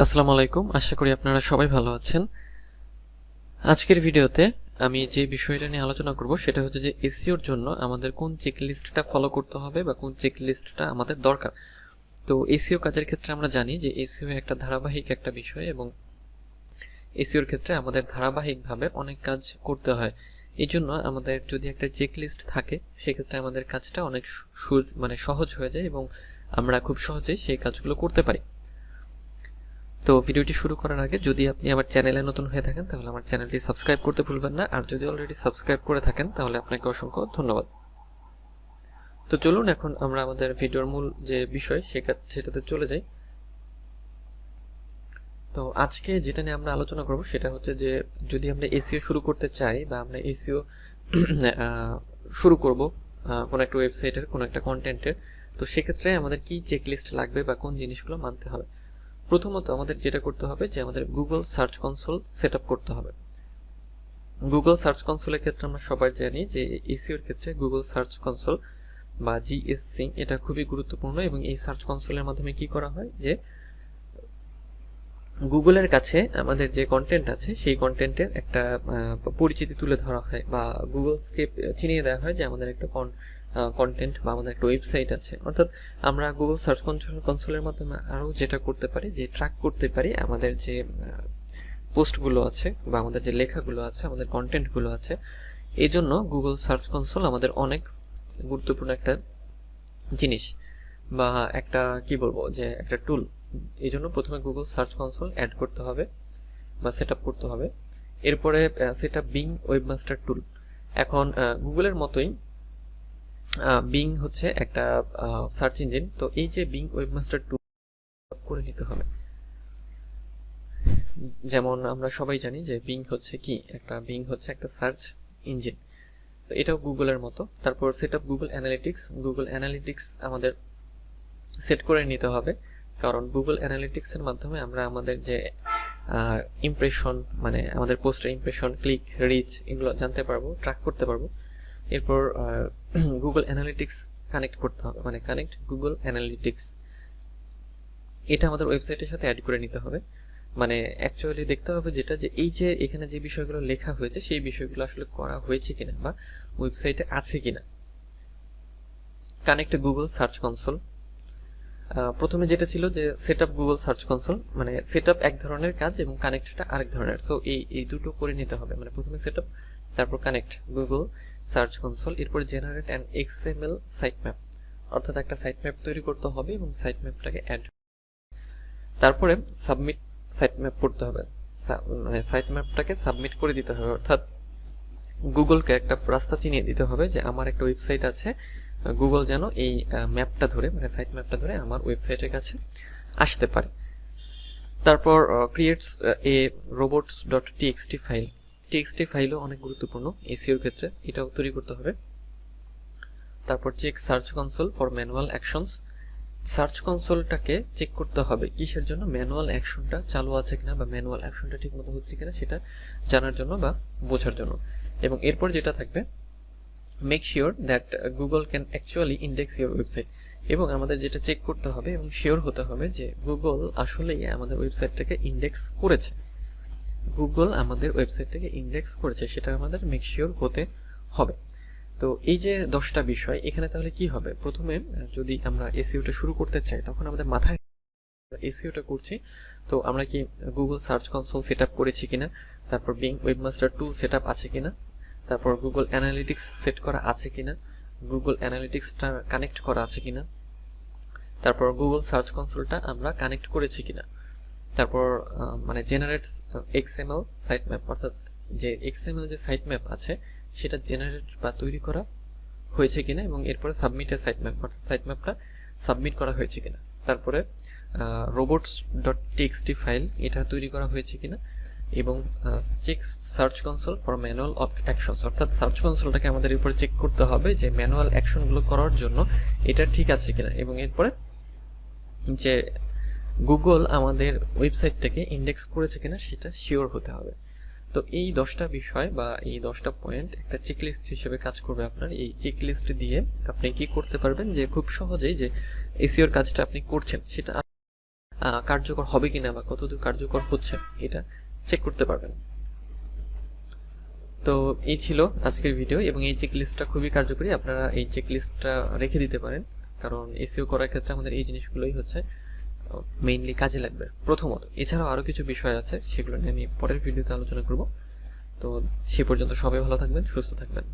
আসসালামু আলাইকুম, আশা করি আপনারা সবাই ভালো আছেন। আজকের ভিডিওতে আমি যে বিষয়টা নিয়ে আলোচনা করব সেটা হচ্ছে যে এসইওর জন্য আমাদের কোন চেকলিস্টটা ফলো করতে হবে বা কোন চেকলিস্টটা আমাদের দরকার। তো এসইও কাজের ক্ষেত্রে আমরা জানি যে এসইও একটা ধারাবাহিক একটা বিষয় এবং এসইওর ক্ষেত্রে আমাদের ধারাবাহিকভাবে অনেক কাজ করতে হয়। এই জন্য আমাদের যদি একটা চেকলিস্ট থাকে সেক্ষেত্রে আমাদের কাজটা অনেক সহজ হয়ে যায় এবং আমরা খুব সহজেই সেই কাজগুলো করতে পারি। তো ভিডিওটি শুরু করার আগে যদি আপনি আমার চ্যানেলে নতুন হয়ে থাকেন তাহলে আমার চ্যানেলটি সাবস্ক্রাইব করতে ভুলবেন না, আর যদি অলরেডি সাবস্ক্রাইব করে থাকেন তাহলে আপনাকে অসংখ্য ধন্যবাদ। তো চলুন এখন আমরা আমাদের ভিডিওর মূল যে বিষয় সেটাতে চলে যাই। তো আজকে যেটা নিয়ে আমরা আলোচনা করব সেটা হচ্ছে যে যদি আমরা এসইও শুরু করতে চাই বা আমরা এসইও শুরু করব কোনো একটা ওয়েবসাইটের কোনো একটা কন্টেন্টের, তো সেক্ষেত্রে আমাদের কি চেকলিস্ট লাগবে বা কোন জিনিসগুলো মানতে হবে। প্রথমত আমাদের যেটা করতে হবে যে আমাদের Google search console set up করতে হবে। গুগল সার্চ কনসোলের ক্ষেত্রে আমরা সবাই জানি যে এসইওর ক্ষেত্রে গুগল সার্চ কনসোল বা জিএসসি এটা খুবই গুরুত্বপূর্ণ এবং এই সার্চ কনসোলের মাধ্যমে কি করা হয় যে গুগলের কাছে আমাদের যে কন্টেন্ট আছে সেই কন্টেন্টের একটা পরিচিতি তুলে ধরা হয় বা গুগলকে চিনিয়ে দেওয়া হয় যে আমাদের একটা কন্টেন্ট বা আমাদের একটা ওয়েবসাইট আছে। অর্থাৎ আমরা গুগল সার্চ কনসোলের মাধ্যমে আরও যেটা করতে পারি যে ট্র্যাক করতে পারি আমাদের যে পোস্টগুলো আছে বা আমাদের যে লেখাগুলো আছে, আমাদের কন্টেন্টগুলো আছে। এই জন্য গুগল সার্চ কনসোল আমাদের অনেক গুরুত্বপূর্ণ একটা জিনিস বা একটা কি বলবো যে একটা টুল। এই জন্য প্রথমে গুগল সার্চ কনসোল অ্যাড করতে হবে বা সেট আপ করতে হবে। এরপরে সেট আপ বিং ওয়েবমাস্টার টুল। এখন গুগলের মতোই বিং হচ্ছে একটা সার্চ ইঞ্জিন, তো এই যে বিং ওয়েবমাস্টার টুল করে নিতে হবে। যেমন আমরা সবাই জানি যে বিং হচ্ছে একটা সার্চ ইঞ্জিন, তো এটাও গুগলের মতো। তারপর সেট আপ গুগল অ্যানালিটিক্স আমাদের সেট করে নিতে হবে, কারণ গুগল অ্যানালিটিক্সের মাধ্যমে আমরা আমাদের যে ইমপ্রেশন মানে আমাদের পোস্টের ইমপ্রেশন, ক্লিক, রিচ এগুলো জানতে পারবো, ট্র্যাক করতে পারবো। এরপর গুগল অ্যানালিটিক্স কানেক্ট করতে হবে, মানে কানেক্ট গুগল অ্যানালিটিক্স, এটা আমাদের ওয়েবসাইটের সাথে অ্যাড করে নিতে হবে। মানে অ্যাকচুয়ালি দেখতে হবে যেটা যে এই যে এখানে যে বিষয়গুলো লেখা হয়েছে সেই বিষয়গুলো আসলে করা হয়েছে কিনা বা ওয়েবসাইটে আছে কিনা। Connect Google search console. প্রথমে যেটা ছিল যে set up Google search console, মানে সেট আপ এক ধরনের কাজ এবং কানেক্টটা আরেক ধরনের। সো এই দুটো করে নিতে হবে, মানে প্রথমে সেট আপ তারপর কানেক্ট গুগল সার্চ কনসোল, এরপর generate an XML site map, অর্থাৎ একটা সাইট ম্যাপ তৈরি করতে হবে এবং সাইট ম্যাপটাকে অ্যাড, তারপরে সাবমিট সাইট ম্যাপ করতে হবে, মানে সাইট ম্যাপটাকে সাবমিট করে দিতে হবে। অর্থাৎ গুগলকে একটা রাস্তা চিনিয়ে দিতে হবে যে আমার একটা ওয়েবসাইট আছে, গুগল যেন এই ম্যাপটা ধরে মানে সাইট ম্যাপটা ধরে আমার ওয়েবসাইটের কাছে আসতে পারে। তারপর creates a robots.txt file. TXT ফাইলও অনেক গুরুত্বপূর্ণ এসইওর ক্ষেত্রে, এটাও তৈরি করতে হবে। তারপর check search console for manual actions. Search কনসোলটাকে চেক করতে হবে কিসের জন্য, ম্যানুয়াল অ্যাকশনটা চালু আছে কিনা বা ম্যানুয়াল অ্যাকশনটা ঠিকমতো হচ্ছে কিনা সেটা জানার জন্য বা বোঝার জন্য। এবং এরপর যেটা থাকবে make sure that Google can actually index your website. এবং আমাদের যেটা চেক করতে হবে এবং শিওর হতে হবে যে গুগল আসলেই আমাদের ওয়েবসাইটটাকে ইন্ডেক্স করেছে, সেটা আমাদের মেক শিওর হতে হবে। তো এই যে 10টা বিষয় এখানে, তাহলে কি হবে, প্রথমে যদি আমরা এসইওটা শুরু করতে চাই তখন আমাদের মাথায় এসইওটা করছি তো আমরা কি Google search console set up করেছি কিনা, তারপর বিং ওয়েবমাস্টার টুল সেট আপ আছে কিনা, তারপর গুগল অ্যানালিটিক্স সেট করা আছে কিনা, গুগল অ্যানালিটিক্সটা কানেক্ট করা আছে কিনা, তারপর গুগল সার্চ কনসোলটা আমরা কানেক্ট করেছি কিনা, তারপর মানে জেনারেট এক্সএমএল সাইট ম্যাপ, অর্থাৎ যে এক্সএমএল যে সাইট ম্যাপ আছে সেটা জেনারেট বা তৈরি করা হয়েছে কিনা, এবং এরপরে সাবমিট এ সাইট ম্যাপ, অর্থাৎ সাইট ম্যাপটা সাবমিট করা হয়েছে কিনা, তারপরে robots.txt ফাইল এটা তৈরি করা হয়েছে কিনা, এবং check search console for manual actions, অর্থাৎ সার্চ কনসোলটাকে আমাদের এরপরে চেক করতে হবে যে ম্যানুয়াল অ্যাকশনগুলো করার জন্য এটা ঠিক আছে কিনা, এবং এরপরে যে গুগল আমাদের ওয়েবসাইটটাকে ইন্ডেক্স করেছে কিনা সেটা শিওর হতে হবে। তো এই 10টা বিষয় বা এই 10টা পয়েন্ট একটা চেকলিস্ট হিসেবে কাজ করবে আপনার। এই চেকলিস্ট দিয়ে আপনি কি করতে পারবেন যে খুব সহজেই যে এসইওর কাজটা আপনি করছেন সেটা কার্যকর হবে কিনা বা কতদূর কার্যকর হচ্ছে এটা চেক করতে পারবেন। তো এই ছিল আজকের ভিডিও, এবং এই চেকলিস্টটা খুবই কার্যকরী, আপনারা এই চেকলিস্টটা রেখে দিতে পারেন, কারণ এসইও করার ক্ষেত্রে আমাদের এই জিনিসগুলোই হচ্ছে মেইনলি কাজে লাগবে প্রথমত। এছাড়াও আরও কিছু বিষয় আছে, সেগুলো নিয়ে আমি পরের ভিডিওতে আলোচনা করব। তো সে পর্যন্ত সবাই ভালো থাকবেন, সুস্থ থাকবেন।